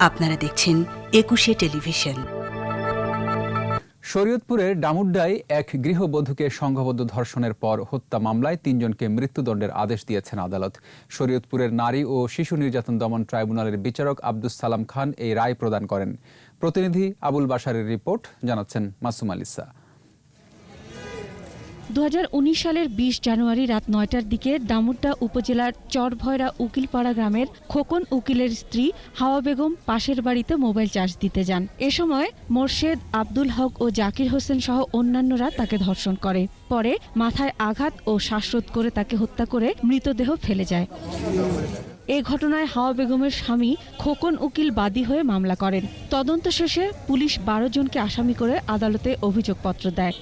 আপনারা দেখছেন ২১শে টেলিভিশন। শরীয়তপুরের ডামুড্ডায় এক গৃহবধূকে সংঘবদ্ধ ধর্ষণের পর হত্যা মামলায় ৩ জনকে মৃত্যুদণ্ডের আদেশ দিয়েছেন আদালত। শরীয়তপুরের নারী ও শিশু নির্যাতন দমন ট্রাইব্যুনালের বিচারক আব্দুস সালাম খান এই রায় প্রদান করেন। প্রতিনিধি আবুল বাশারের রিপোর্ট, জানাচ্ছেন মাসুম আলিসা। ২০১৯ সালের ২০ জানুয়ারি রাত ৯টার দিকে ডামুড্ডা উপজেলার চরভয়রা উকিলপাড়া গ্রামের খোকন উকিলের স্ত্রী হাওয়া বেগম পাশের বাড়িতে মোবাইল চার্জ দিতে যান। এ সময় মোর্শেদ, আব্দুল হক ও জাকির হোসেন সহ অন্যান্যরা তাকে ধর্ষণ করে। পরে মাথায় আঘাত ও শ্বাসরোধ করে তাকে হত্যা করে মৃতদেহ ফেলে যায়। এ ঘটনায় হাওয়া বেগমের স্বামী খোকন উকিল বাদী হয়ে মামলা করেন। তদন্ত শেষে পুলিশ ১২ জনকে আসামি করে আদালতে অভিযোগপত্র দেয়।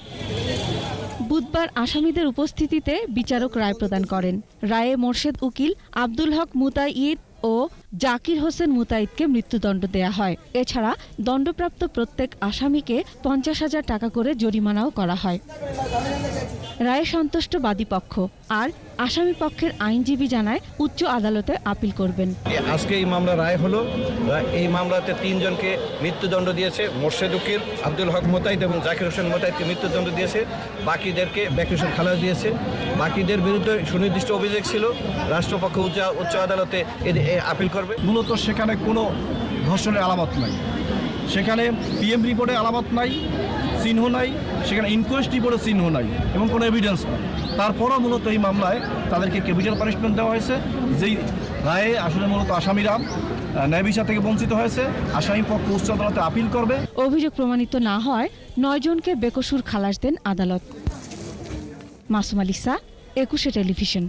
বুধবার আসামিদের উপস্থিতিতে বিচারক রায় প্রদান করেন। রায়ে মোর্শেদ উকিল, আব্দুল হক মুতাইদ ও জাকির হোসেন মুতাইদকে মৃত্যুদণ্ড দেয়া হয়। এছাড়া দণ্ডপ্রাপ্ত প্রত্যেক আসামিকে ৫০,০০০ টাকা করে জরিমানাও করা হয়। রায়ে সন্তুষ্ট বাদীপক্ষ, আর আসামি পক্ষের আইনজীবী জানায় উচ্চ আদালতে আপিল করবেন। আজকে এই মামলা রায় হলো। এই মামলাতে ৩ জনকে মৃত্যুদণ্ড দিয়েছে। মোর্শেদ উকিল, আব্দুল হক মোতাইদ এবং জাকির হোসেন মোতাইদকে মৃত্যুদণ্ড দিয়েছে। বাকিদেরকে ব্যক্তিগত খালাস দিয়েছে। বাকিদের বিরুদ্ধে সুনির্দিষ্ট অভিযোগ ছিল। রাষ্ট্রপক্ষ উচ্চ আদালতে আপিল করবে। মূলত সেখানে কোনো ধর্ষণের আলামত নাই, সেখানে পিএম রিপোর্টে আলামত নাই, চিহ্ন নাই, সেখানে ইনকোয়েস্ট রিপোর্টে চিহ্ন নাই এবং কোনো এভিডেন্স নাই। তারপরও মূলত এই মামলায় তাদেরকে ক্যাপিটাল পানিশমেন্ট দেওয়া হয়েছে, যেই রায়ে আসলে মূলত আসামিরা ন্যায় বিচার থেকে বঞ্চিত হয়েছে। আসামি পক্ষ উচ্চ আদালতে আপিল করবে। অভিযোগ প্রমাণিত না হয় ৯ জনকে বেকসুর খালাস দেন আদালত। মাসুম আলিসা, ২১শে টেলিভিশন।